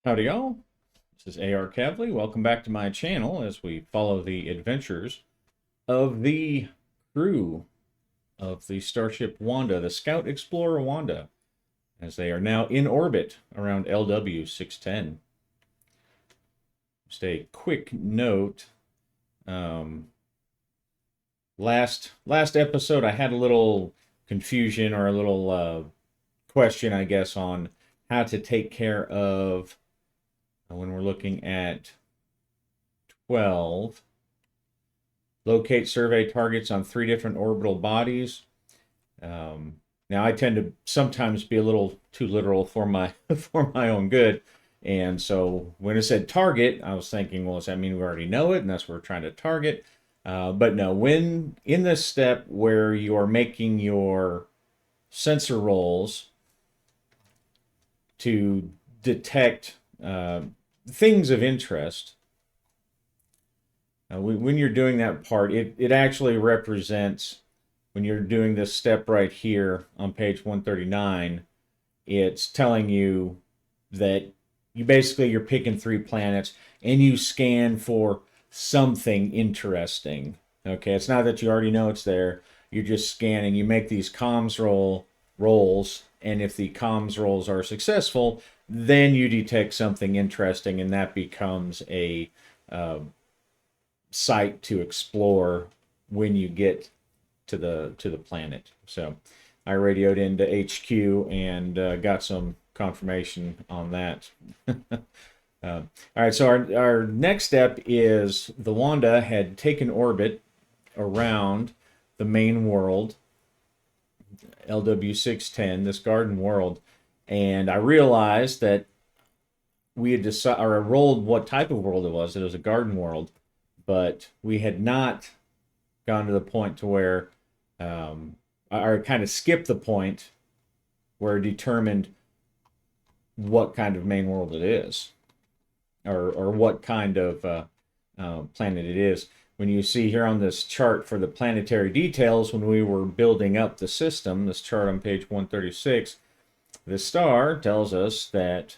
Howdy y'all, this is AR Cavly. Welcome back to my channel as we follow the adventures of the crew of the Starship Wanda, the Scout Explorer Wanda, as they are now in orbit around LW 610. Just a quick note, last episode I had a little confusion or a little question, I guess, on how to take care of when we're looking at 12, locate survey targets on 3 different orbital bodies. Now I tend to sometimes be a little too literal for my for my own good, and so when it said target, I was thinking, well, does that mean we already know it and that's what we're trying to target? But no, when in this step where you are making your sensor rolls to detect things of interest, when you're doing that part, it actually represents, when you're doing this step right here on page 139, it's telling you that you're picking 3 planets and you scan for something interesting. Okay, it's not that you already know it's there. You're just scanning. You make these rolls, and if the comms rolls are successful, then you detect something interesting, and that becomes a site to explore when you get to the planet. So I radioed into HQ and got some confirmation on that. All right, so our next step is the Wanda had taken orbit around the main world, LW610, this garden world, and I realized that we had decided, or I rolled what type of world it was. It was a garden world, but we had not gone to the point to where, I kind of skipped the point where it determined what kind of main world it is, or what kind of planet it is. When you see here on this chart for the planetary details, when we were building up the system, this chart on page 136, the star tells us that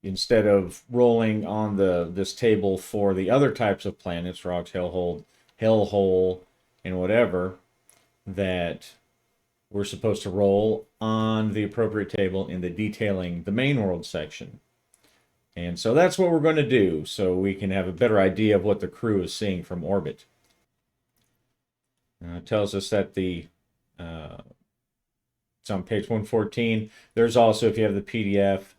instead of rolling on this table for the other types of planets, rocks, hellhole, and whatever, that we're supposed to roll on the appropriate table in the detailing the main world section. And so that's what we're going to do, so we can have a better idea of what the crew is seeing from orbit. It tells us that it's on page 114. There's also, if you have the PDF,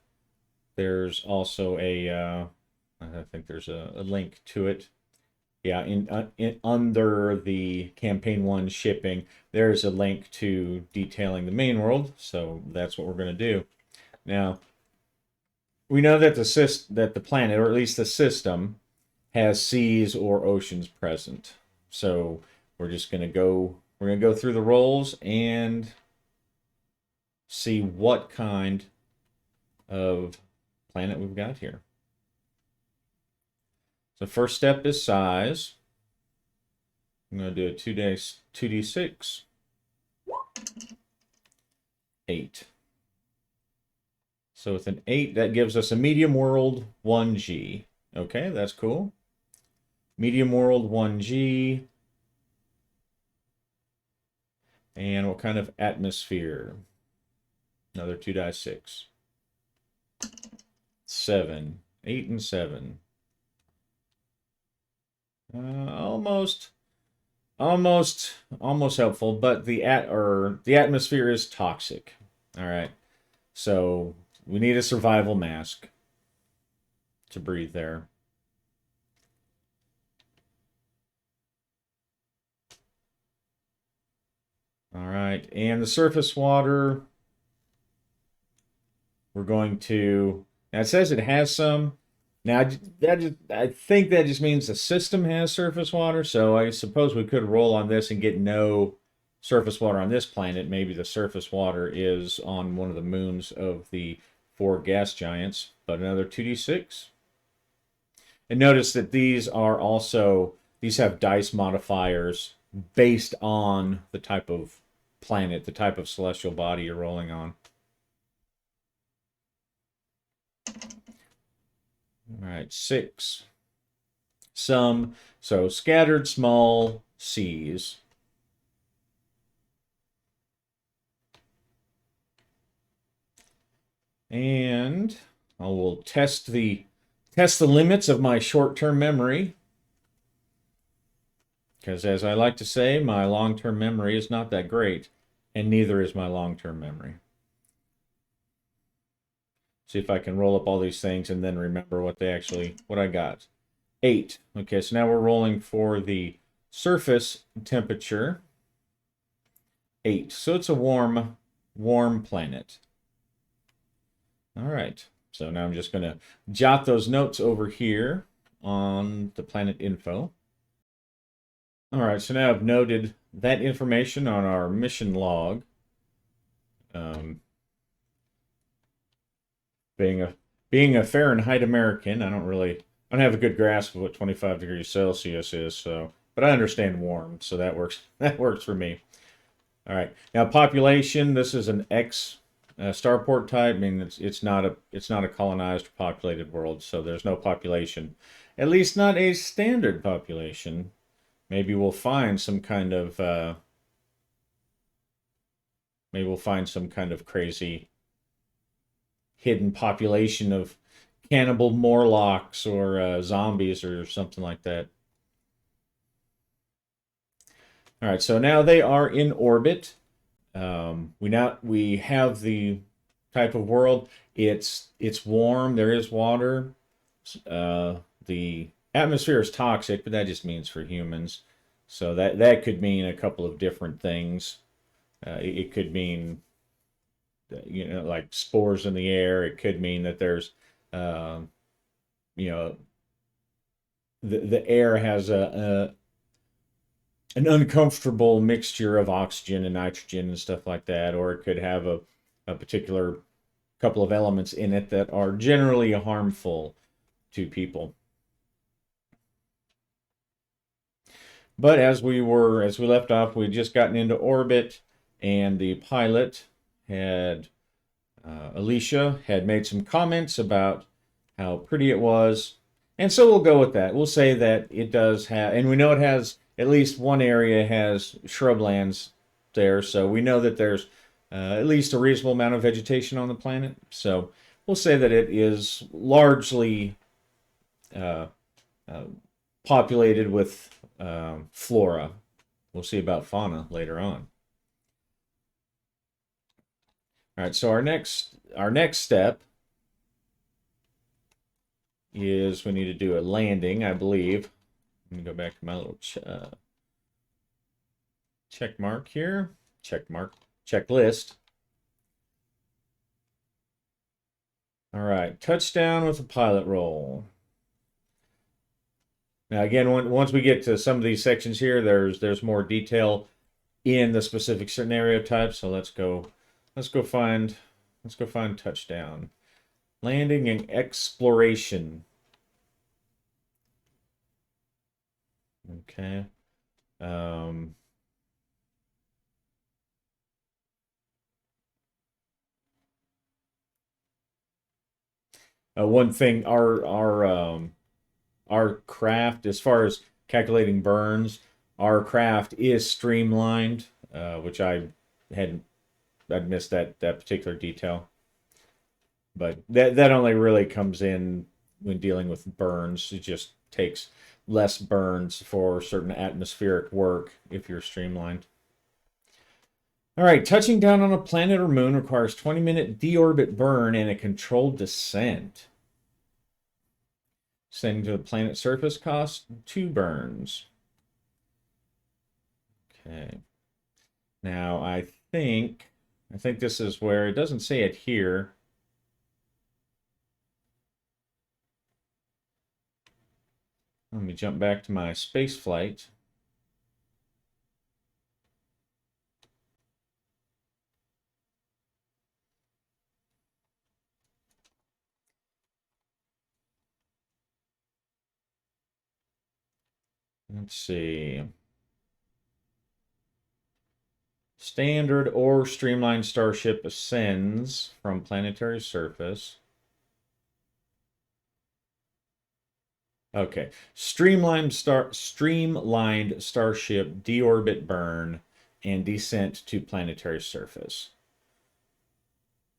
there's also I think there's a link to it. Yeah, under the campaign 1 shipping, there's a link to detailing the main world. So that's what we're going to do. Now, we know that the planet, or at least the system, has seas or oceans present. So we're going to go through the rolls and see what kind of planet we've got here. So first step is size. I'm going to do a 2d6, 8. So with an 8, that gives us a medium world 1G. Okay, that's cool. Medium world 1G. And what kind of atmosphere? Another 2d6. 7. 8 and 7. Almost helpful, but the atmosphere is toxic. All right, so we need a survival mask to breathe there. All right, and the surface water, we're going to. Now it says it has some. Now, I think that just means the system has surface water, so I suppose we could roll on this and get no surface water on this planet. Maybe the surface water is on one of the moons of the 4 gas giants, but another 2d6. And notice that these have dice modifiers based on the type of planet, the type of celestial body you're rolling on. All right, 6. Some, so scattered small seas. And I will test the limits of my short-term memory. Because as I like to say, my long-term memory is not that great, and neither is my long-term memory. See if I can roll up all these things and then remember what I got. 8. Okay, so now we're rolling for the surface temperature. 8. So it's a warm planet. All right. So now I'm just going to jot those notes over here on the planet info. All right, so now I've noted that information on our mission log. Being a Fahrenheit American, I don't have a good grasp of what 25 degrees Celsius is, so but I understand warm, so that works. That works for me. All right, now population. This is an X starport type. I mean, it's not a colonized or populated world, so there's no population, at least not a standard population. Maybe we'll find some kind of crazy hidden population of cannibal Morlocks or zombies or something like that. All right, so now they are in orbit. We have the type of world. It's warm. There is water. The atmosphere is toxic, but that just means for humans. So that could mean a couple of different things. It could mean like spores in the air. It could mean that there's uh, you know the air has an uncomfortable mixture of oxygen and nitrogen and stuff like that, or it could have a particular couple of elements in it that are generally harmful to people. But as we left off, we'd just gotten into orbit, and the pilot had Alicia had made some comments about how pretty it was, and so we'll go with that. We'll say that it does have, and we know it has at least one area has shrublands there, so we know that there's at least a reasonable amount of vegetation on the planet. So we'll say that it is largely uh, uh, populated with flora. We'll see about fauna later on. All right, so our next step is we need to do a landing, I believe. Let me go back to my little check mark here. Check mark. Checklist. All right, touchdown with a pilot roll. Now again, once we get to some of these sections here, there's more detail in the specific scenario type. So let's go find touchdown. Landing and exploration. Okay. One thing, our craft, as far as calculating burns, our craft is streamlined, which I'd missed that particular detail. But that only really comes in when dealing with burns. It just takes less burns for certain atmospheric work if you're streamlined. All right, touching down on a planet or moon requires 20-minute deorbit burn and a controlled descent. Sending to the planet's surface costs 2 burns. Okay. Now I think this is where it doesn't say it here. Let me jump back to my space flight. Let's see. Standard or streamlined starship ascends from planetary surface. Okay. Streamlined starship deorbit burn and descent to planetary surface.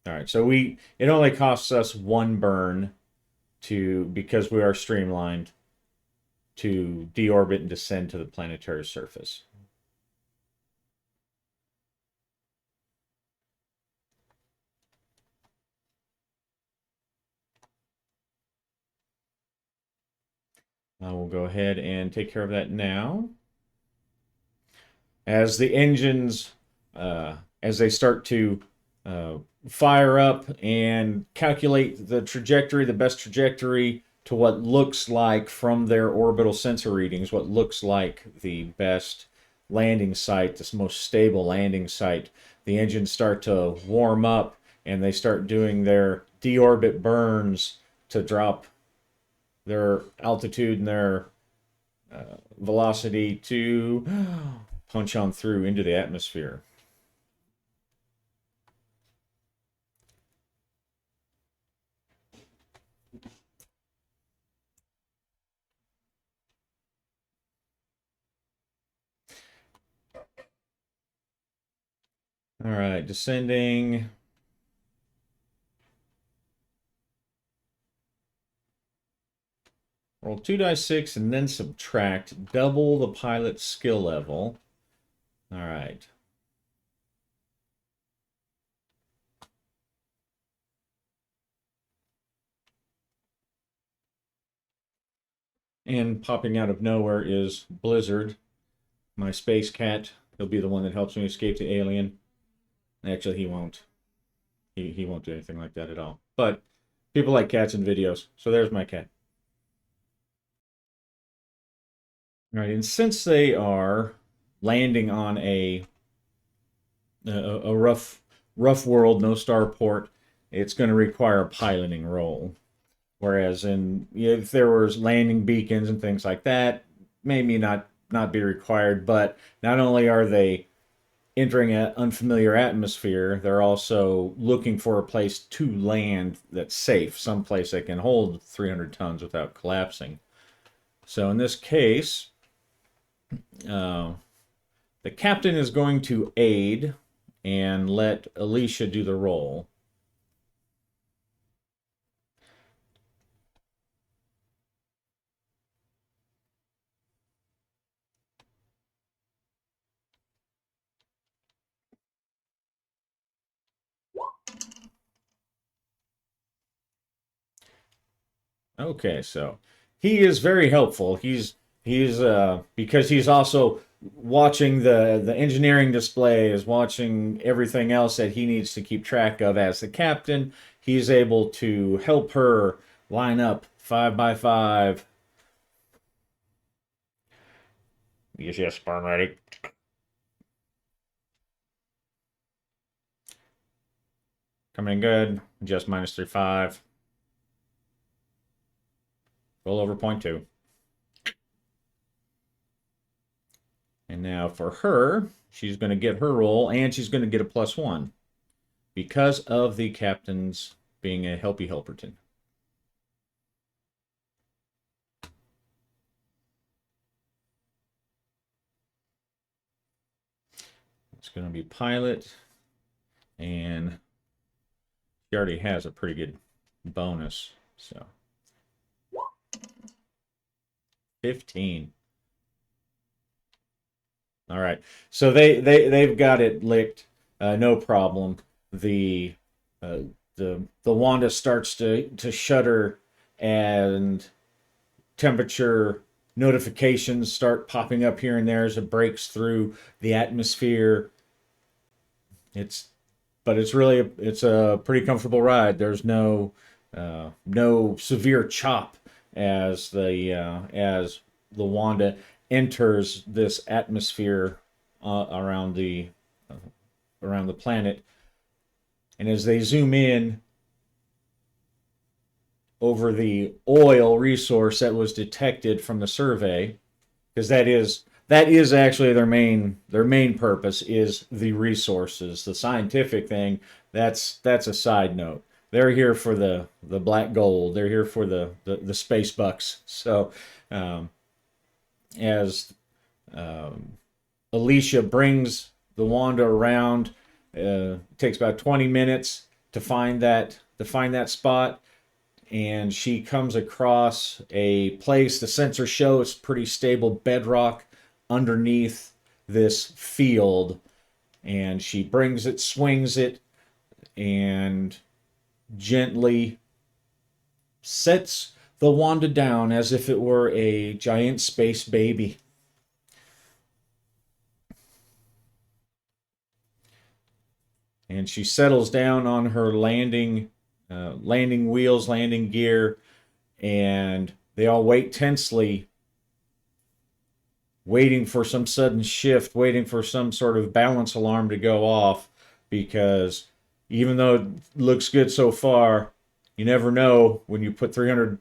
All right. So it only costs us one burn to because we are streamlined to deorbit and descend to the planetary surface. I will go ahead and take care of that now. As the engines, as they start to uh, fire up and calculate the trajectory, the best trajectory to what looks like from their orbital sensor readings, what looks like the best landing site, the most stable landing site, the engines start to warm up and they start doing their deorbit burns to drop their altitude and their velocity to punch on through into the atmosphere. All right, descending. Roll 2 dice 6 and then subtract double the pilot's skill level. All right. And popping out of nowhere is Blizzard, my space cat. He'll be the one that helps me escape the alien. Actually, he won't. He won't do anything like that at all. But people like cats in videos, so there's my cat. All right, and since they are landing on a rough world, no starport, it's going to require a piloting role. Whereas if there was landing beacons and things like that, maybe not be required. But not only are they entering an unfamiliar atmosphere, they're also looking for a place to land that's safe, someplace that can hold 300 tons without collapsing. So in this case, uh, the captain is going to aid and let Alicia do the roll. Okay, so he is very helpful. He's because he's also watching the engineering display, is watching everything else that he needs to keep track of as the captain. He's able to help her line up 5 by 5. Yes, burn ready. Coming in good. Just -3 5. Roll over 0.2. And now for her, she's going to get her roll, and she's going to get a +1 because of the captain's being a helpy helperton. It's going to be pilot, and she already has a pretty good bonus. So 15. All right. So they've got it licked, no problem. The uh, the Wanda starts to shudder, and temperature notifications start popping up here and there as it breaks through the atmosphere. It's but it's a pretty comfortable ride. There's no severe chop as the Wanda enters this atmosphere uh, around the planet, and as they zoom in over the oil resource that was detected from the survey, because that is actually their main purpose is the resources. The scientific thing, that's a side note. they're here for the black gold. They're here for the space bucks. So um, as um, Alicia brings the Wanda around, it takes about 20 minutes to find that spot, and she comes across a place. The sensors show it's pretty stable bedrock underneath this field, and she brings it, swings it, and gently sets the Wanda down as if it were a giant space baby. And she settles down on her landing wheels, landing gear, and they all wait tensely, waiting for some sudden shift, waiting for some sort of balance alarm to go off, because even though it looks good so far, you never know when you put 300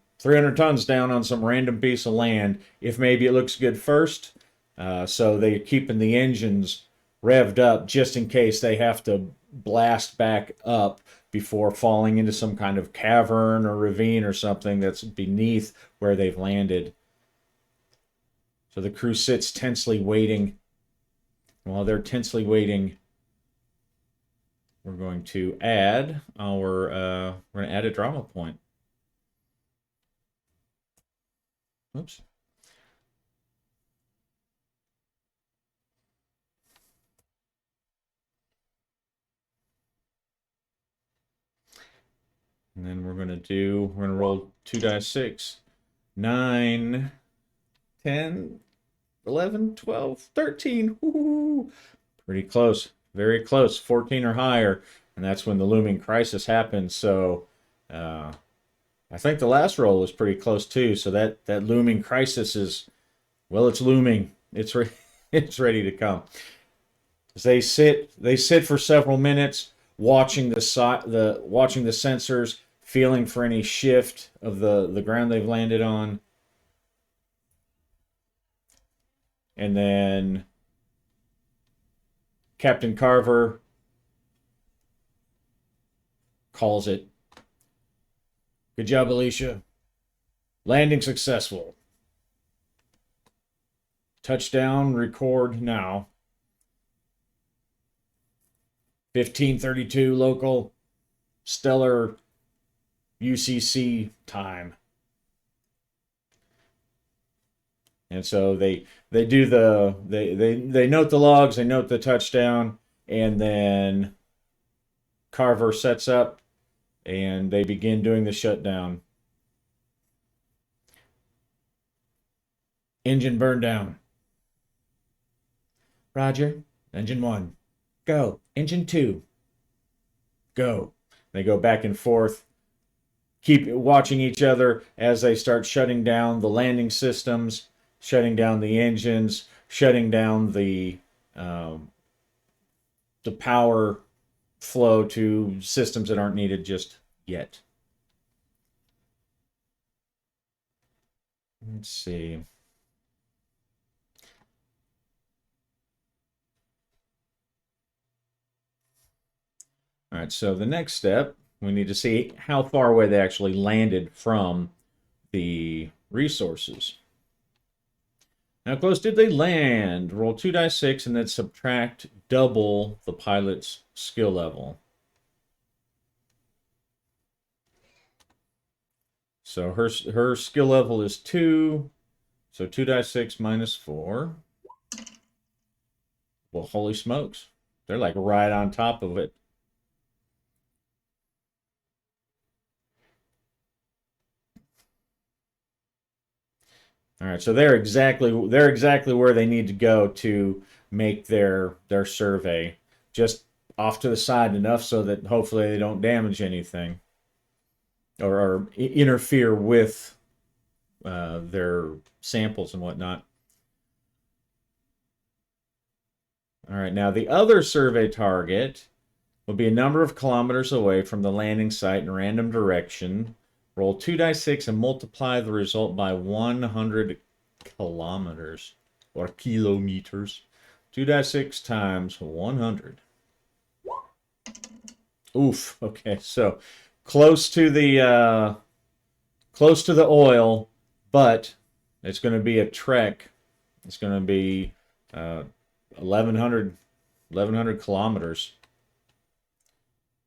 tons down on some random piece of land if maybe it looks good first. So they're keeping the engines revved up just in case they have to blast back up before falling into some kind of cavern or ravine or something that's beneath where they've landed. So the crew sits tensely waiting. While they're tensely waiting, we're going to add a drama point. Oops. And then we're going to roll 2 dice 6. 9, 10, 11, 12, 13. Woo-hoo. Pretty close. Very close. 14 or higher. And that's when the looming crisis happens. So I think the last roll was pretty close too. So that looming crisis is, well, it's looming. It's it's ready to come. They sit for several minutes, watching watching the sensors, feeling for any shift of the ground they've landed on. And then Captain Carver calls it. Good job, Alicia. Landing successful. Touchdown, record now. 15:32 local stellar UCC time. And so they do they note the logs, they note the touchdown, and then Carver sets up and they begin doing the shutdown. Engine burn down. Roger. Engine 1. Go. Engine 2. Go. They go back and forth, keep watching each other as they start shutting down the landing systems, shutting down the engines, shutting down the power flow to systems that aren't needed just yet. Let's see. All right, so the next step, we need to see how far away they actually landed from the resources. How close did they land? Roll 2 dice 6 and then subtract double the pilot's skill level. So her skill level is 2. So 2 dice 6 minus 4. Well, holy smokes. They're like right on top of it. All right, so they're exactly where they need to go to make their survey, just off to the side enough so that hopefully they don't damage anything or interfere with their samples and whatnot. All right, now the other survey target will be a number of kilometers away from the landing site in random direction. Roll 2 dice 6 and multiply the result by 100 kilometers or kilometers. 2 dice 6 times 100. Oof. Okay, so close to the oil, but it's going to be a trek. It's going to be 1100 kilometers.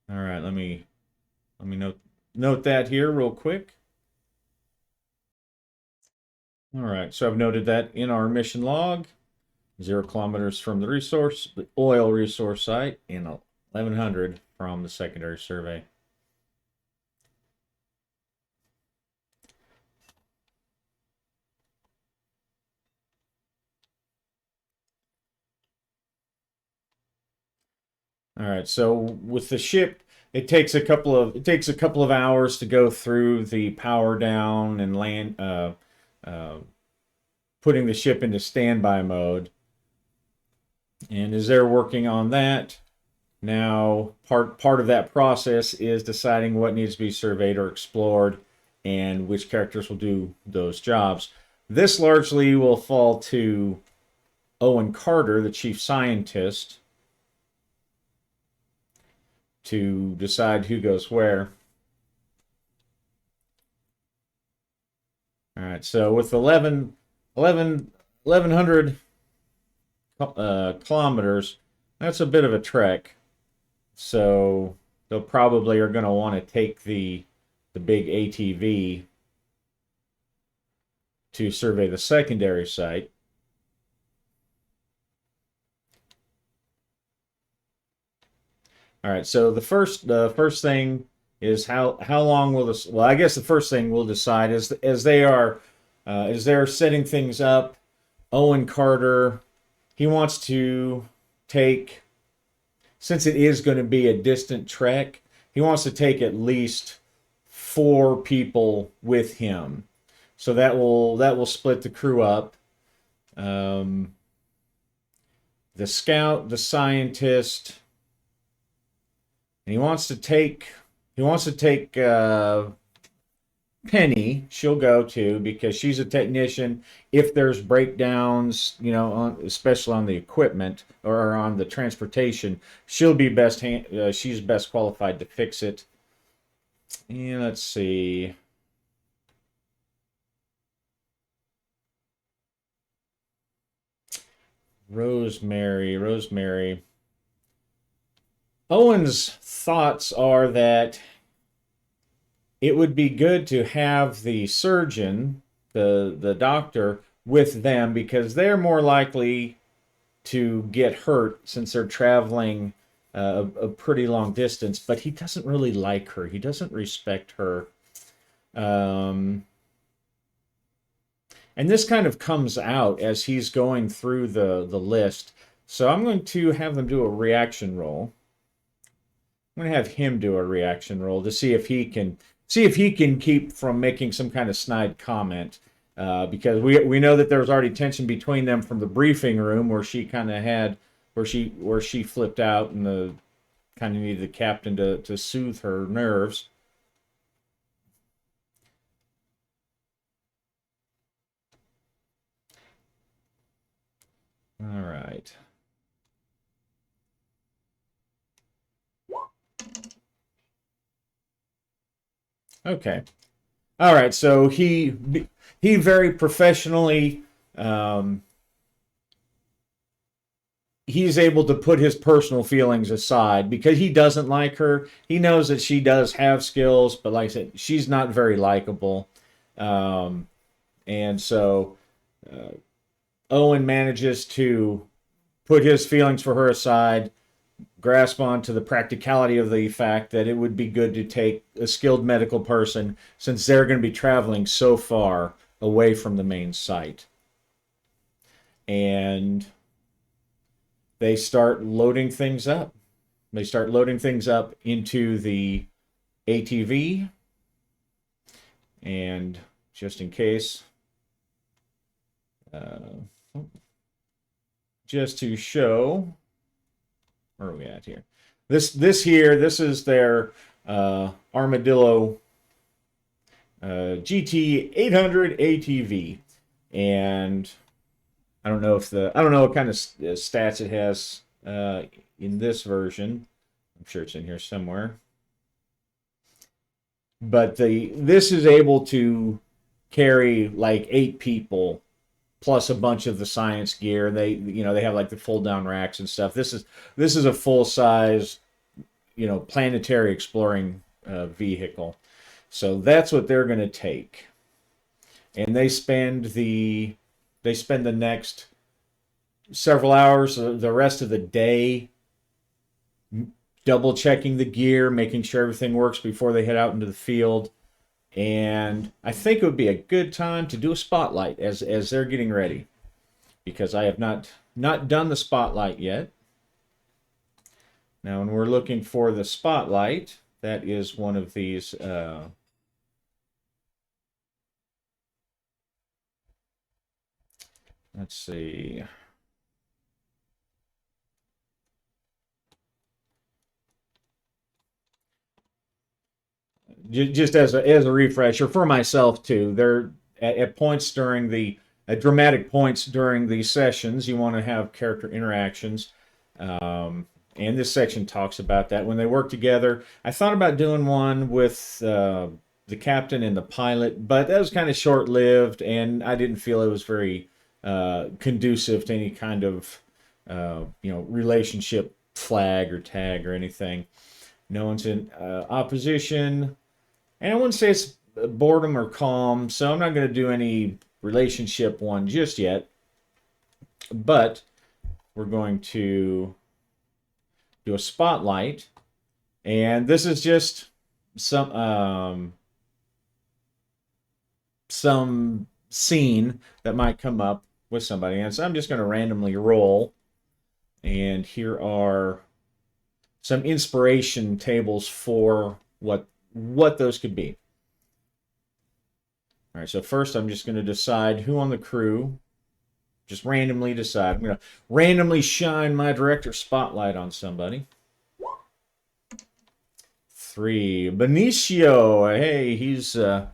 All right, let me note that here real quick. All right, so I've noted that in our mission log, 0 kilometers from the oil resource site, and 1100 from the secondary survey. All right, so with the ship, it takes a couple of hours to go through the power down and land, uh, putting the ship into standby mode. And as they're working on that, now part of that process is deciding what needs to be surveyed or explored, and which characters will do those jobs. This largely will fall to Owen Carter, the chief scientist, to decide who goes where. All right, so with 1100 kilometers, that's a bit of a trek. So they'll probably are going to want to take the big ATV to survey the secondary site. All right, so the first thing is how long will this? Well, I guess the first thing we'll decide is as they're setting things up. Owen Carter, he wants to take, since it is going to be a distant trek, he wants to take at least 4 people with him. So that will split the crew up. Um, the scout, the scientist, and he wants to take Penny. She'll go too because she's a technician. If there's breakdowns, especially on the equipment or on the transportation, she's best qualified to fix it. And let's see. Rosemary. Owen's thoughts are that it would be good to have the surgeon, the doctor, with them because they're more likely to get hurt since they're traveling a pretty long distance. But he doesn't really like her. He doesn't respect her. Um, and this kind of comes out as he's going through the list. So I'm going to have them do a reaction roll. I'm going to have him do a reaction roll to see if he can keep from making some kind of snide comment. Because we know that there was already tension between them from the briefing room where she kind of had where she flipped out and the kind of needed the captain to soothe her nerves. All right. Okay. All right. So he very professionally, um, he's able to put his personal feelings aside because he doesn't like her. He knows that she does have skills, but like I said, she's not very likable. Um, and so uh, Owen manages to put his feelings for her aside, grasp onto the practicality of the fact that it would be good to take a skilled medical person since they're going to be traveling so far away from the main site. And they start loading things up. They start loading things up into the ATV. And just in case, uh, just to show, where are we at here? This is their Armadillo GT 800 ATV, and I don't know what kind of stats it has in this version. I'm sure it's in here somewhere. but this is able to carry like 8 people plus a bunch of the science gear. They have like the fold down racks and stuff. This is a full size planetary exploring vehicle. So that's what they're going to take, and they spend the next several hours, the rest of the day, double checking the gear, making sure everything works before they head out into the field. And I think it would be a good time to do a spotlight as they're getting ready, because I have not done the spotlight yet. Now, when we're looking for the spotlight, that is one of these. Let's see. Just as a refresher for myself too, there at points during the at dramatic points during the sessions, you want to have character interactions. And this section talks about that when they work together. I thought about doing one with the captain and the pilot, but that was kind of short lived, and I didn't feel it was very conducive to any kind of relationship flag or tag or anything. No one's in opposition, and I wouldn't say it's boredom or calm, so I'm not going to do any relationship one just yet. But we're going to do a spotlight, and this is just some scene that might come up with somebody, and so I'm just going to randomly roll. And here are some inspiration tables for what those could be. All right, so first I'm just going to decide who on the crew, just randomly decide. I'm going to randomly shine my director spotlight on somebody. 3, Benicio. Hey, he's a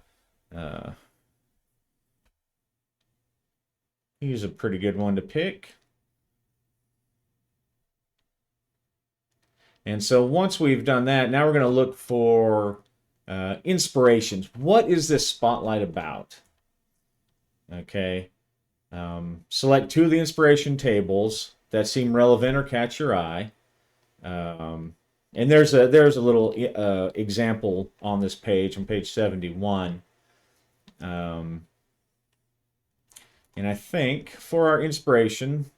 pretty good one to pick. And so once we've done that, now we're going to look for inspirations. What is this spotlight about? Okay. Select 2 of the inspiration tables that seem relevant or catch your eye. And there's a little example on this page, on page 71. And I think for our inspiration,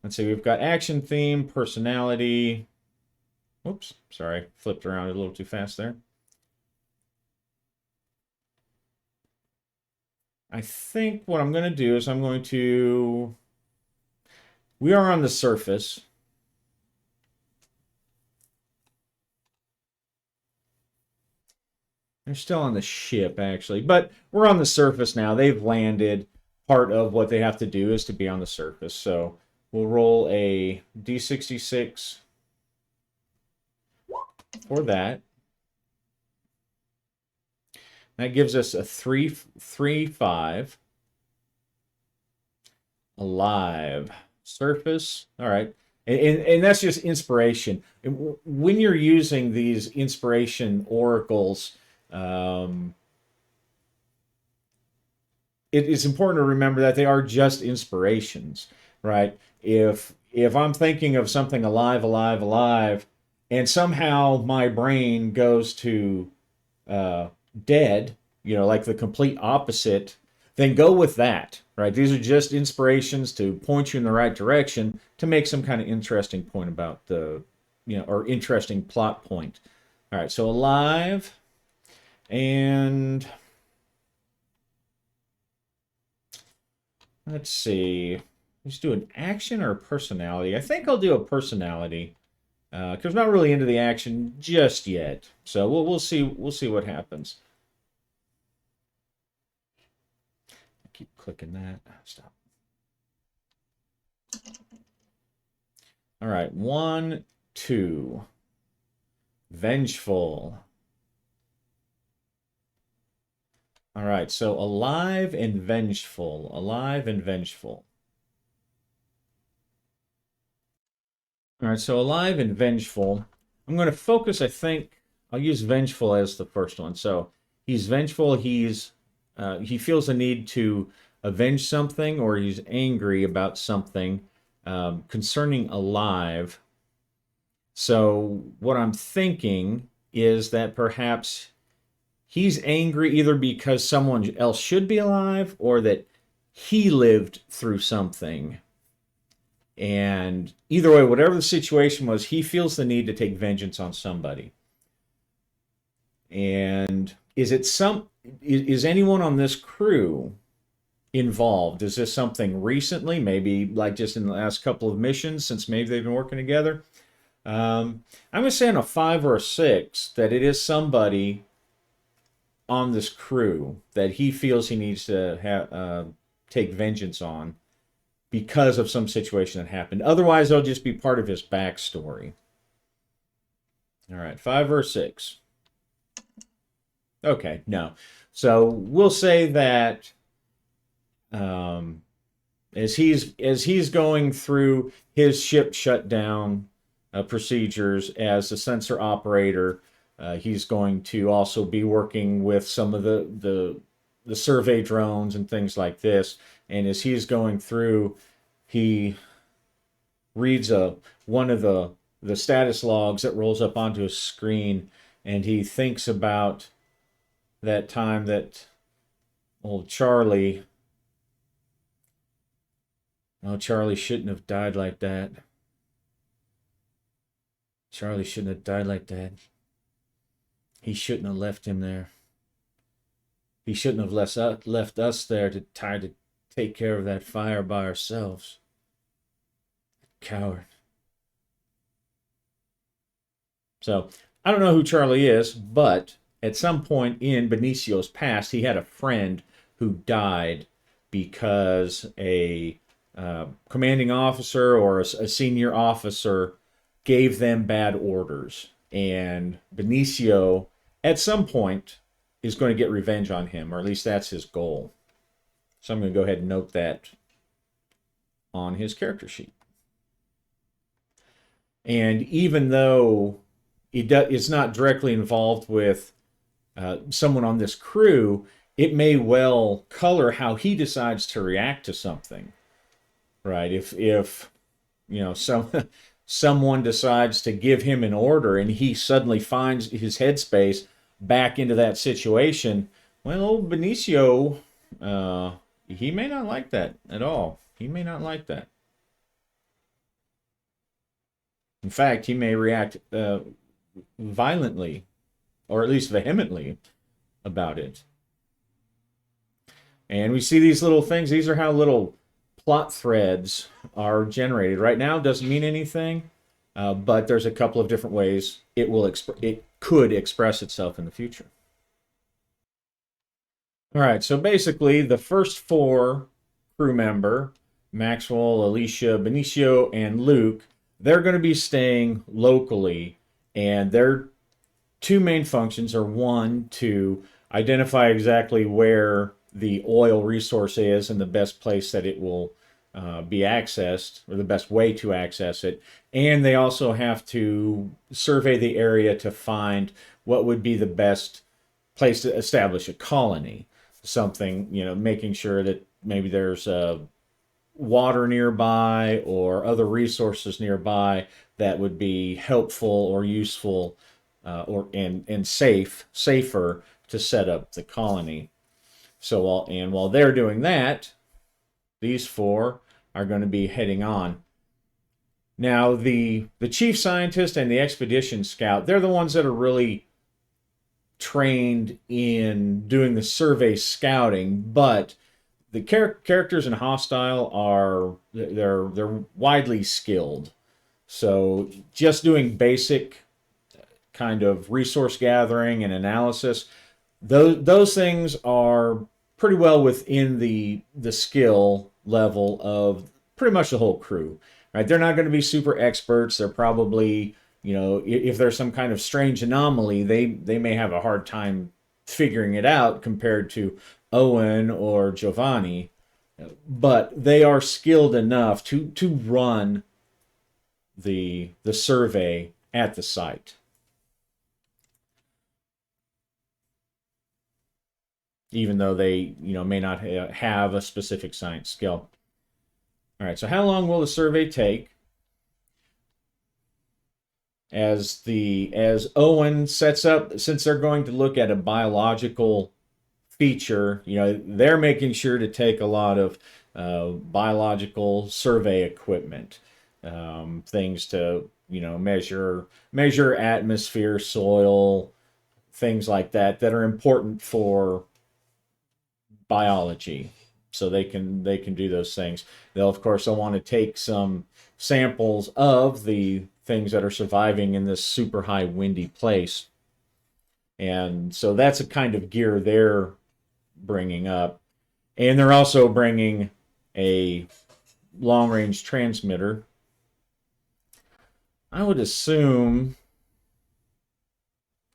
let's see, we've got action theme, personality. Whoops, sorry, flipped around a little too fast there. I think what I'm going to do is we are on the surface. They're still on the ship, actually, but we're on the surface now. They've landed. Part of what they have to do is to be on the surface. So we'll roll a D66 for that. That gives us a 3, 3, 5. Alive. Surface. All right. And that's just inspiration. When you're using these inspiration oracles, it is important to remember that they are just inspirations, right? If I'm thinking of something alive, alive, alive, and somehow my brain goes to dead, like the complete opposite, then go with that, right? These are just inspirations to point you in the right direction to make some kind of interesting point about or interesting plot point. All right, so alive, and let's see. Let's do an action or a personality. I think I'll do a personality because I'm not really into the action just yet. So we'll see what happens. I keep clicking that. Stop. All right, 1, 2. Vengeful. All right, so alive and vengeful. Alive and vengeful. All right, so alive and vengeful. I'm going to focus, I think, I'll use vengeful as the first one. So he's vengeful. He feels the need to avenge something, or he's angry about something concerning alive. So what I'm thinking is that perhaps he's angry either because someone else should be alive, or that he lived through something. And either way, whatever the situation was, he feels the need to take vengeance on somebody. And is anyone on this crew involved? Is this something recently, maybe like just in the last couple of missions, since maybe they've been working together? I'm going to say on a 5 or a 6 that it is somebody on this crew that he feels he needs to take vengeance on because of some situation that happened. Otherwise, they'll just be part of his backstory. All right, 5 or 6. Okay, no. So we'll say that as he's going through his ship shutdown procedures as a sensor operator, he's going to also be working with some of the survey drones and things like this. And as he's going through, he reads one of the status logs that rolls up onto his screen, and he thinks about that time that old Charlie. Oh, Charlie shouldn't have died like that. Charlie shouldn't have died like that. He shouldn't have left him there. He shouldn't have left us there to try to take care of that fire by ourselves. Coward. So, I don't know who Charlie is, but at some point in Benicio's past, he had a friend who died because a commanding officer or a senior officer gave them bad orders. And Benicio, at some point, is going to get revenge on him, or at least that's his goal. So I'm going to go ahead and note that on his character sheet. And even though it's not directly involved with someone on this crew, it may well color how he decides to react to something, right? If someone decides to give him an order and he suddenly finds his headspace back into that situation, well, old Benicio, he may not like that at all. He may not like that. In fact, he may react violently, or at least vehemently, about it. And we see these little things. These are how little plot threads are generated. Right now, it doesn't mean anything, but there's a couple of different ways it could express itself in the future. All right, so basically, the first 4 crew member, Maxwell, Alicia, Benicio, and Luke, they're going to be staying locally, and their 2 main functions are, 1, to identify exactly where the oil resource is and the best place that it will be accessed, or the best way to access it. And they also have to survey the area to find what would be the best place to establish a colony. Something, making sure that maybe there's water nearby or other resources nearby that would be helpful or useful and safer to set up the colony. So while they're doing that, these 4 are going to be heading on. Now, the chief scientist and the expedition scout, they're the ones that are really trained in doing the survey scouting, but the characters in Hostile they're widely skilled. So just doing basic kind of resource gathering and analysis, those things are pretty well within the skill level of pretty much the whole crew, right? They're not going to be super experts. They're probably, if there's some kind of strange anomaly, they may have a hard time figuring it out compared to Owen or Giovanni, but they are skilled enough to run the survey at the site. even though they, may not have a specific science skill. All right, so how long will the survey take? As Owen sets up, since they're going to look at a biological feature, they're making sure to take a lot of biological survey equipment, things to measure atmosphere, soil, things like that are important for biology. So they can do those things. They'll want to take some samples of the things that are surviving in this super high windy place, and so that's a kind of gear they're bringing up. And they're also bringing a long range transmitter. I would assume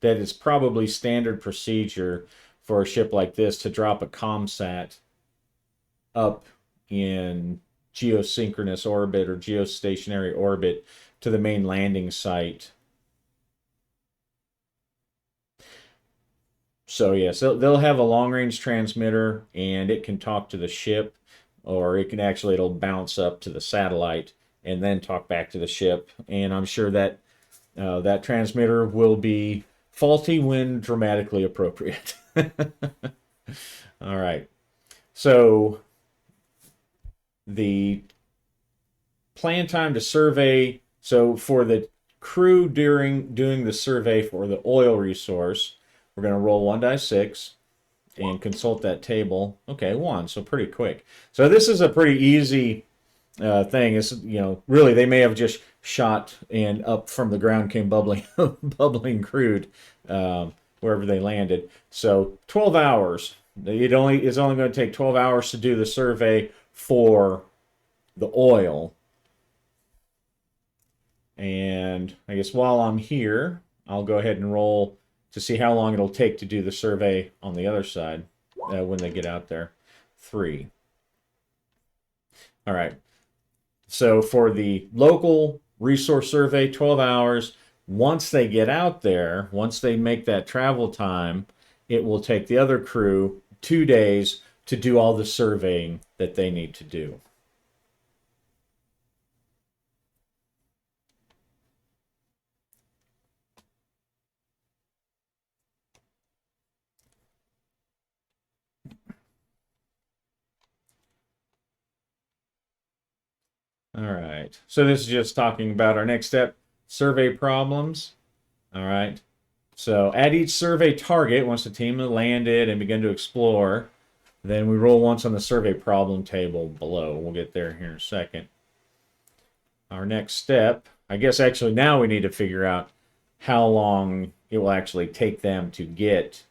that it's probably standard procedure for a ship like this to drop a ComSat up in geosynchronous orbit or geostationary orbit to the main landing site. So yes, they'll have a long range transmitter, and it can talk to the ship, or it'll bounce up to the satellite and then talk back to the ship. And I'm sure that that transmitter will be faulty when dramatically appropriate. All right. So the plan time to survey. So for the crew during doing the survey for the oil resource, we're going to roll 1 die 6 and consult that table. Okay, 1, so pretty quick. So this is a pretty easy thing. Is really they may have just shot and up from the ground came bubbling bubbling crude wherever they landed. So 12 hours. It's only going to take 12 hours to do the survey for the oil. And I guess while I'm here, I'll go ahead and roll to see how long it'll take to do the survey on the other side when they get out there. 3. All right. So for the local resource survey, 12 hours. Once they get out there, once they make that travel time, it will take the other crew 2 days to do all the surveying that they need to do. All right. So this is just talking about our next step, survey problems. All right. So at each survey target, once the team has landed and begin to explore, then we roll once on the survey problem table below. We'll get there here in a second. Our next step, I guess actually now we need to figure out how long it will actually take them to get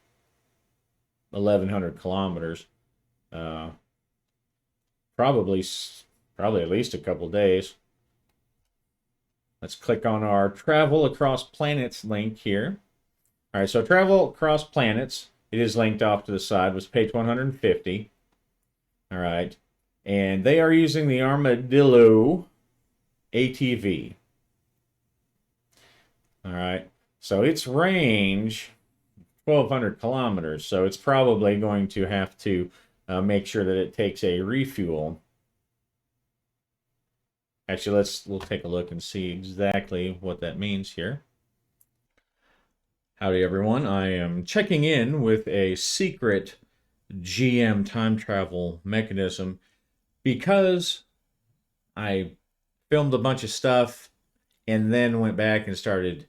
1,100 kilometers. Probably at least a couple days. Let's click on our travel across planets link here. All right, so travel across planets, it is linked off to the side, was page 150. All right, and they are using the Armadillo ATV. All right, so its range 1,200 kilometers, so it's probably going to have to make sure that it takes a refuel. Actually, we'll take a look and see exactly what that means here. Howdy everyone, I am checking in with a secret GM time travel mechanism because I filmed a bunch of stuff and then went back and started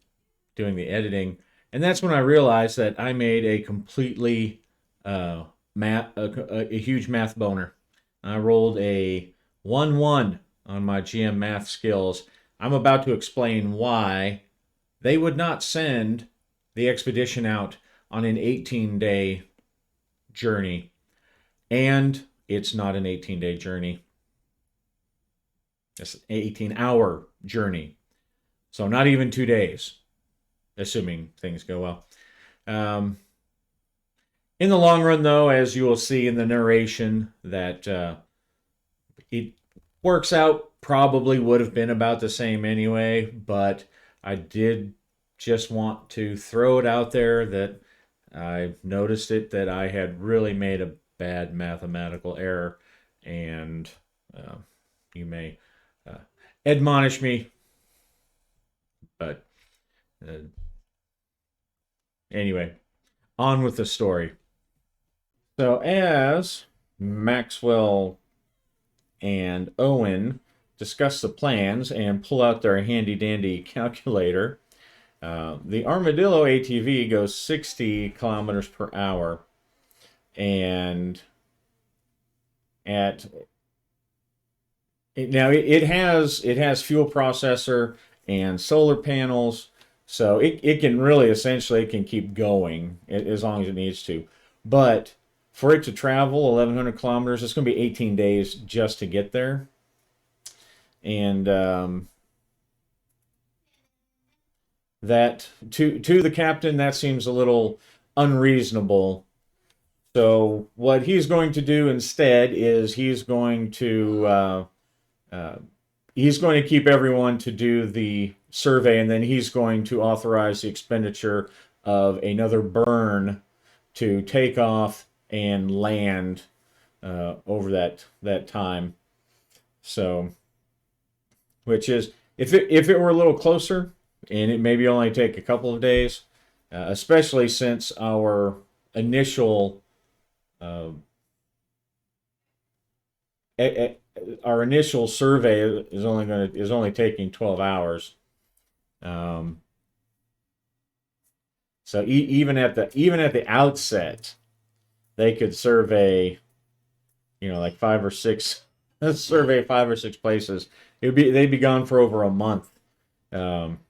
doing the editing, and that's when I realized that I made a completely a huge math boner. I rolled a 1-1 on my GM math skills. I'm about to explain why they would not send the expedition out on an 18-day journey. And it's not an 18-day journey. It's an 18-hour journey. So not even 2 days, assuming things go well. In the long run, though, as you will see in the narration, that it works out, probably would have been about the same anyway, but I did just want to throw it out there that I noticed that I had really made a bad mathematical error, and uh, you may uh, admonish me, but uh, anyway, on with the story. So, as Maxwell and Owen discuss the plans and pull out their handy dandy calculator, the Armadillo ATV goes 60 kilometers per hour, and at now it has fuel processor and solar panels, so it can really essentially it can keep going as long as it needs to. But for it to travel 1,100 kilometers, it's going to be 18 days just to get there, and that to the captain that seems a little unreasonable. So what he's going to do instead is uh, he's going to keep everyone to do the survey, and then he's going to authorize the expenditure of another burn to take off and land over that time. So, which is if it were a little closer, and it maybe only take a couple of days, especially since initial uh, our initial survey is only taking 12 hours. Um, so even at the outset, they could survey, like survey 5 or 6 places. They'd be gone for over a month. Um,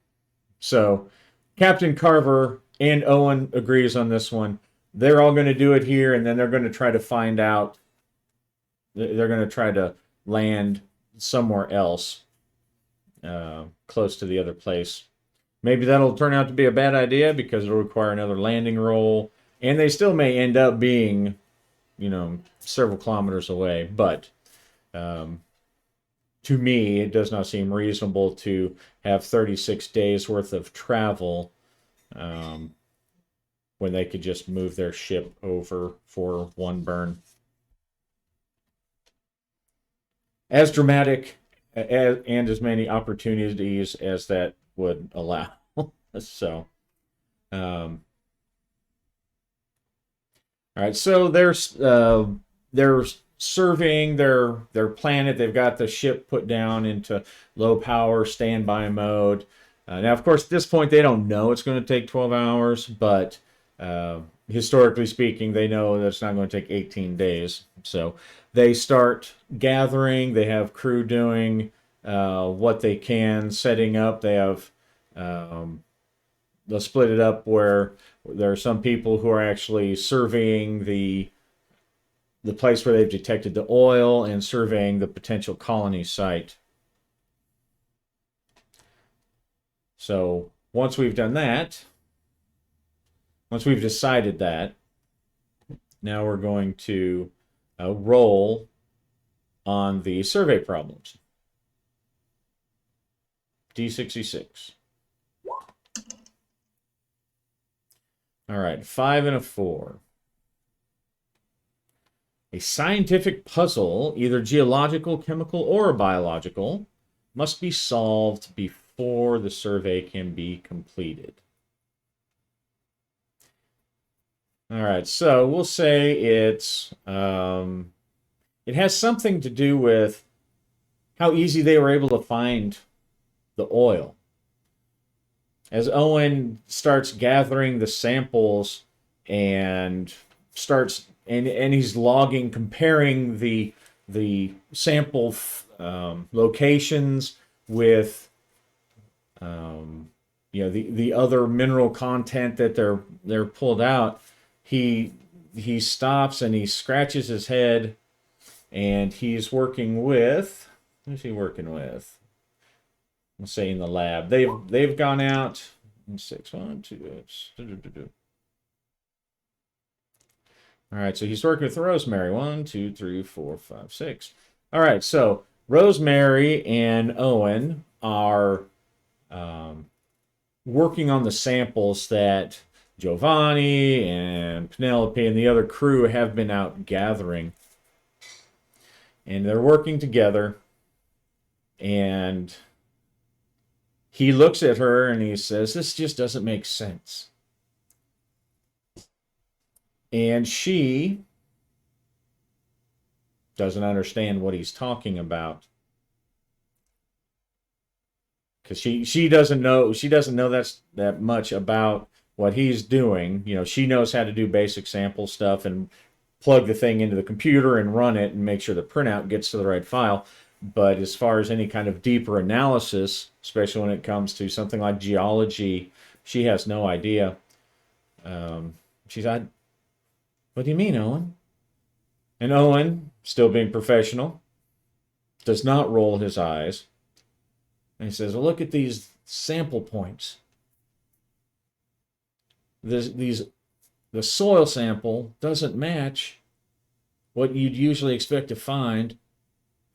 so Captain Carver and Owen agrees on this one. They're all going to do it here, and then they're going to try to find out. They're going to try to land somewhere else, close to the other place. Maybe that'll turn out to be a bad idea because it'll require another landing roll, and they still may end up being, several kilometers away. But to me, it does not seem reasonable to have 36 days worth of travel when they could just move their ship over for one burn. As dramatic and as many opportunities as that would allow. So, all right. So they're surveying their planet. They've got the ship put down into low power standby mode. Now, of course, at this point, they don't know it's going to take 12 hours, but historically speaking, they know that it's not going to take 18 days. So they start gathering. They have crew doing what they can, setting up. They'll split it up where there are some people who are actually surveying the place where they've detected the oil and surveying the potential colony site. So once we've done that, once we've decided that, now we're going to roll on the survey problems. D66. All right, 5 and a 4. A scientific puzzle, either geological, chemical, or biological, must be solved before the survey can be completed. All right, so we'll say it has something to do with how easy they were able to find the oil. As Owen starts gathering the samples and he's logging, comparing the sample locations with the other mineral content that they're pulled out, he stops and he scratches his head, and he's working with, who's he working with? Let's say in the lab. They've gone out. 6, 1, 2. All right, so he's working with Rosemary. 1, 2, 3, 4, 5, 6. All right, so Rosemary and Owen are working on the samples that Giovanni and Penelope and the other crew have been out gathering. And they're working together. And he looks at her and he says, "This just doesn't make sense." And she doesn't understand what he's talking about. Because she doesn't know that much about what he's doing. You know, she knows how to do basic sample stuff and plug the thing into the computer and run it and make sure the printout gets to the right file. But as far as any kind of deeper analysis, especially when it comes to something like geology, she has no idea. She's like, "What do you mean, Owen?" And Owen, still being professional, does not roll his eyes. And he says, "Well, look at these sample points. The soil sample doesn't match what you'd usually expect to find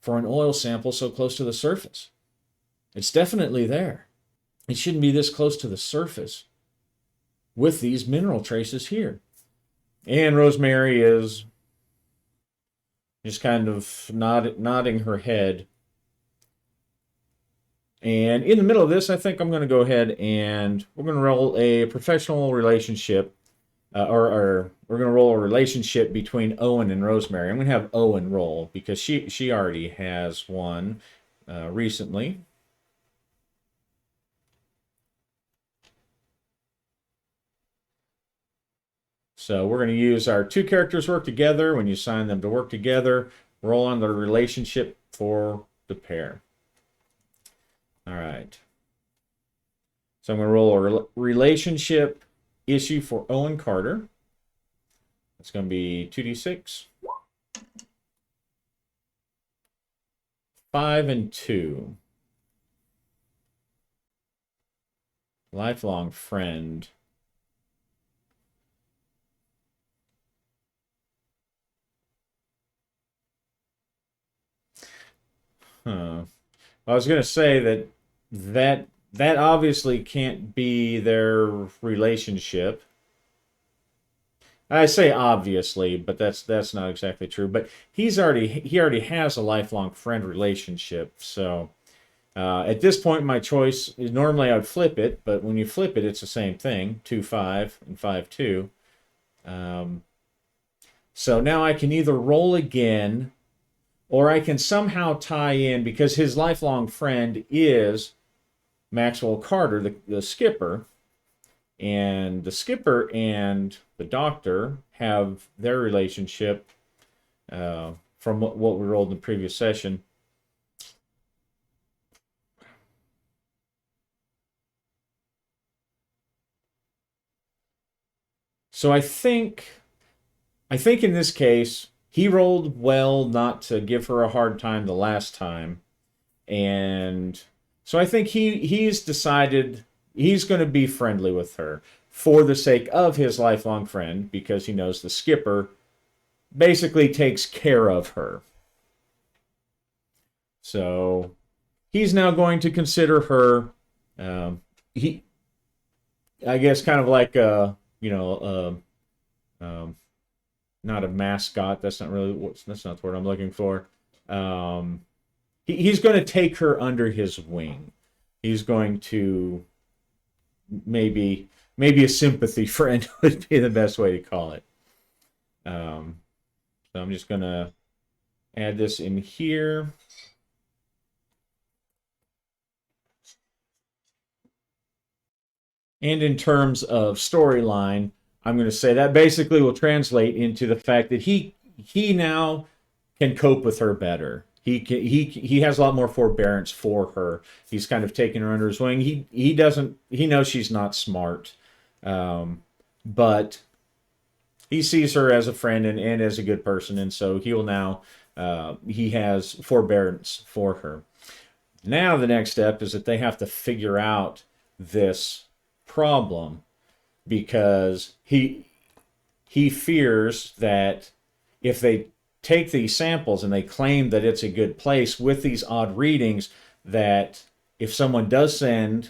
for an oil sample so close to the surface. It's definitely there. It shouldn't be this close to the surface with these mineral traces here." And Rosemary is just kind of nodding her head. And in the middle of this, I think I'm going to go ahead and we're going to roll a professional relationship, or we're going to roll a relationship between Owen and Rosemary. I'm going to have Owen roll because she already has one recently. So we're going to use our two characters work together. When you assign them to work together, roll on the relationship for the pair. All right. So I'm going to roll a relationship issue for Owen Carter. It's going to be 2d6. 5 and 2. Lifelong friend. Huh. I was going to say that obviously can't be their relationship. I say obviously, but that's not exactly true. But he already has a lifelong friend relationship. So at this point, my choice is normally I'd flip it, but when you flip it, it's the same thing: 2-5 and 5-2. So now I can either roll again, or I can somehow tie in, because his lifelong friend is Maxwell Carter, the skipper, and the skipper and the doctor have their relationship from what we rolled in the previous session. So I think in this case, he rolled well not to give her a hard time the last time. And so I think he's decided he's going to be friendly with her for the sake of his lifelong friend, because he knows the skipper basically takes care of her. So he's now going to consider her, I guess, kind of like not a mascot. That's not the word I'm looking for. He's going to take her under his wing. He's going to maybe a sympathy friend would be the best way to call it. So I'm just going to add this in here. And in terms of storyline, I'm going to say that basically will translate into the fact that he now can cope with her better. He has a lot more forbearance for her. He's kind of taken her under his wing. He knows she's not smart, but he sees her as a friend and as a good person, and so he will now he has forbearance for her. Now the next step is that they have to figure out this problem, because he fears that if they take these samples and they claim that it's a good place with these odd readings, that if someone does send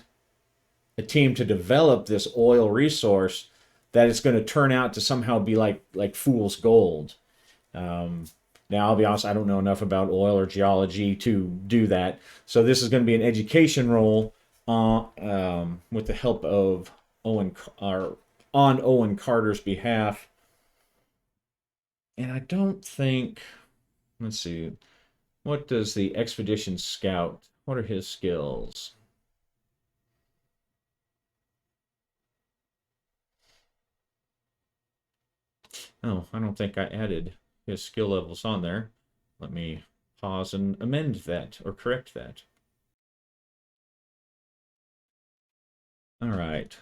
a team to develop this oil resource, that it's going to turn out to somehow be like fool's gold. Um, Now, I'll be honest, I don't know enough about oil or geology to do that. So this is going to be an education role with the help of Owen, or on Owen Carter's behalf. And I don't think, let's see, what does the expedition scout, what are his skills? Oh, I don't think I added his skill levels on there. Let me pause and amend that or correct that. All right.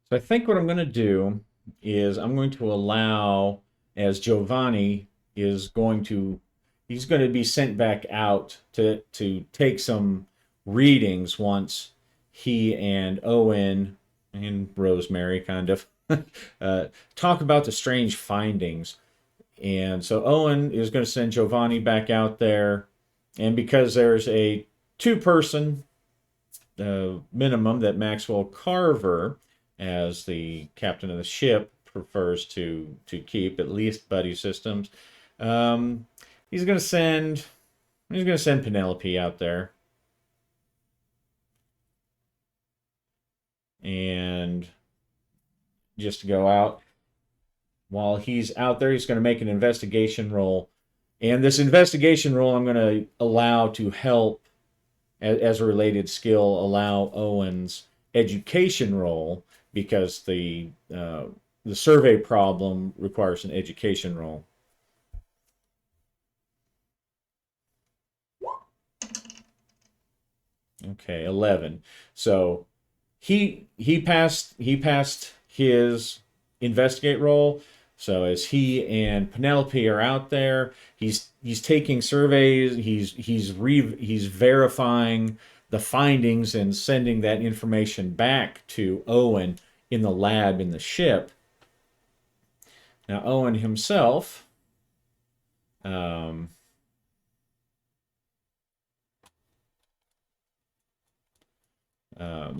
So I think what I'm going to do is I'm going to allow, as Giovanni is going to, he's going to be sent back out to take some readings once he and Owen and Rosemary kind of talk about the strange findings. And so Owen is going to send Giovanni back out there. And because there's a two-person minimum that Maxwell Carver, as the captain of the ship, prefers to keep, at least buddy systems, um, he's going to send Penelope out there. And just to go out. While he's out there, he's going to make an investigation roll. And this investigation roll I'm going to allow to help, as a related skill, allow Owen's education roll, because the survey problem requires an education roll. Okay, 11. So he passed his investigate roll. So as he and Penelope are out there, he's taking surveys, he's verifying the findings and sending that information back to Owen in the lab in the ship. Now Owen himself, um,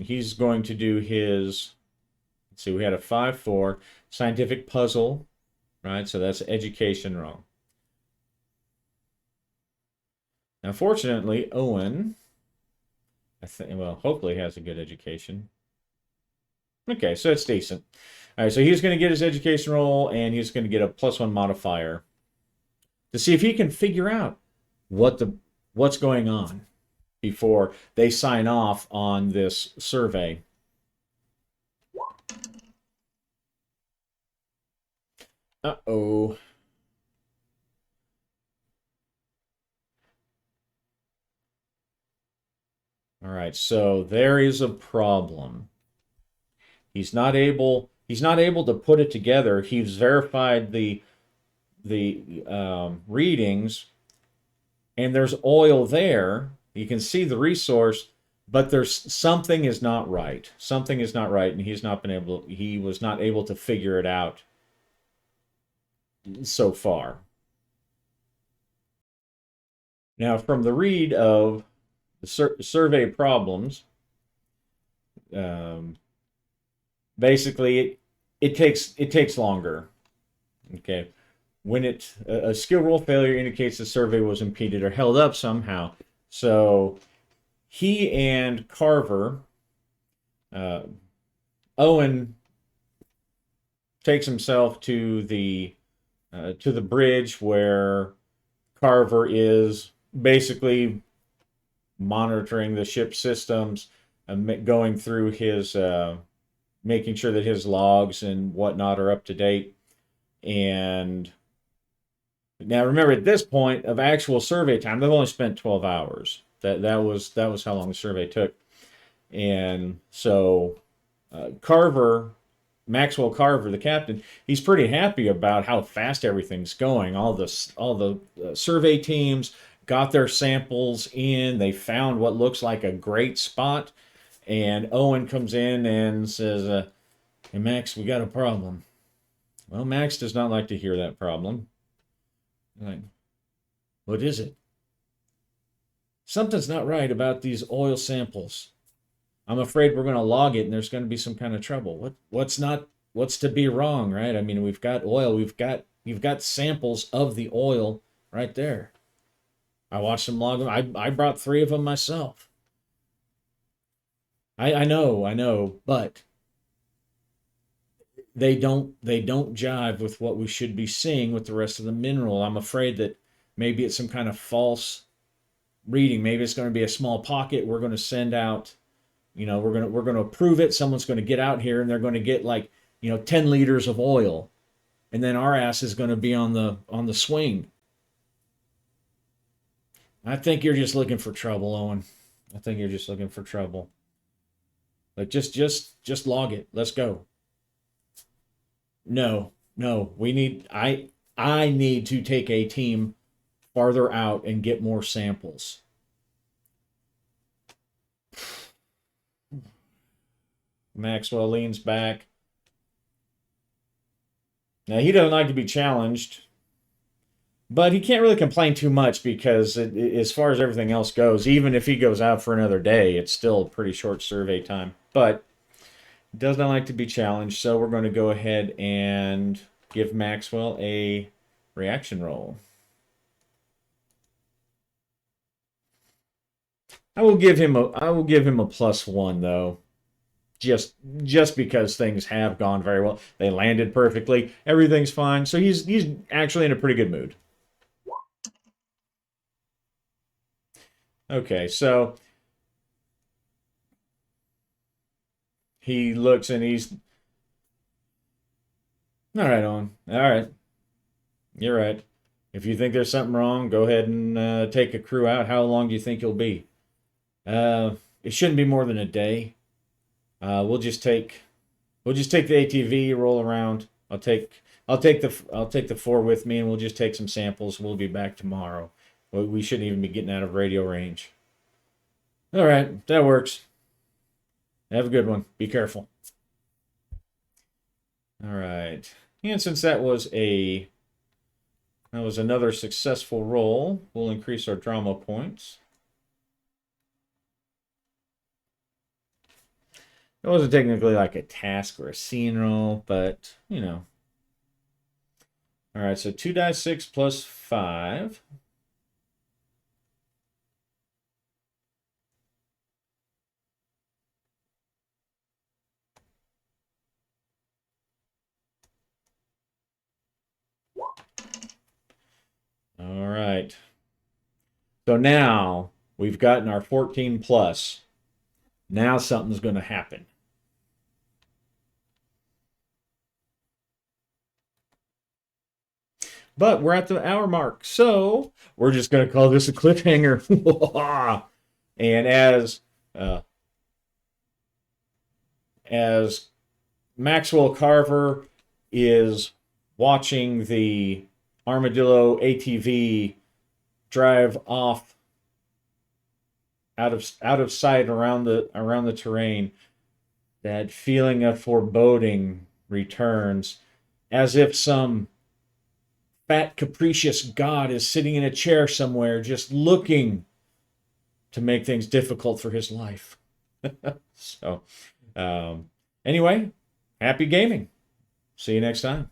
he's going to do his. Let's see, we had a 5-4 scientific puzzle, right? So that's education wrong. Now, fortunately, Owen, I think, well, hopefully has a good education. Okay, so it's decent. All right, so he's going to get his education roll, and he's going to get a +1 modifier to see if he can figure out what's going on before they sign off on this survey. Uh-oh. All right, so there is a problem. He's not able to put it together. He's verified the readings, and there's oil there. You can see the resource, but there's something is not right. Something is not right, and he was not able to figure it out so far. Now, from the read of the survey problems, um, basically it takes longer. Okay, when a skill roll failure indicates the survey was impeded or held up somehow. So he and Carver, uh, Owen takes himself to the bridge where Carver is basically monitoring the ship systems, going through his, making sure that his logs and whatnot are up to date. And now remember, at this point of actual survey time, they've only spent 12 hours. That was how long the survey took. And so Maxwell Carver, the captain, he's pretty happy about how fast everything's going. All the survey teams got their samples in. They found what looks like a great spot. And Owen comes in and says, "Hey Max, we got a problem." Well, Max does not like to hear that problem. Like, what is it? Something's not right about these oil samples. I'm afraid we're going to log it and there's going to be some kind of trouble. What's not what's to be wrong, right? I mean, we've got oil, you've got samples of the oil right there. I watched them log them. I brought 3 of them myself. I know, but they don't jive with what we should be seeing with the rest of the mineral. I'm afraid that maybe it's some kind of false reading. Maybe it's going to be a small pocket. We're going to send out, we're going to approve it. Someone's going to get out here and they're going to get like, 10 liters of oil, and then our ass is going to be on the swing. I think you're just looking for trouble, Owen. I think you're just looking for trouble. Like just log it. Let's go. No, no. I need to take a team farther out and get more samples. Maxwell leans back. Now he doesn't like to be challenged, but he can't really complain too much because as far as everything else goes, even if he goes out for another day, it's still a pretty short survey time. But does not like to be challenged, so we're going to go ahead and give Maxwell a reaction roll. I will give him a +1 though. Just because things have gone very well. They landed perfectly. Everything's fine. So he's actually in a pretty good mood. Okay, so he looks and he's all right on. All right. You're right. If you think there's something wrong, go ahead and take a crew out. How long do you think you'll be? It shouldn't be more than a day. We'll just take the ATV, roll around. I'll take the 4 with me, and we'll just take some samples. We'll be back tomorrow. We shouldn't even be getting out of radio range. All right, that works. Have a good one. Be careful. All right, and since that was another successful roll, we'll increase our drama points. It wasn't technically like a task or a scene roll, but, All right, so 2d6 plus 5. All right. So now we've gotten our 14 plus. Now something's going to happen. But we're at the hour mark, so we're just going to call this a cliffhanger. And as Maxwell Carver is watching the Armadillo ATV drive off out of sight around the terrain, that feeling of foreboding returns, as if some fat capricious god is sitting in a chair somewhere just looking to make things difficult for his life. So anyway, happy gaming. See you next time.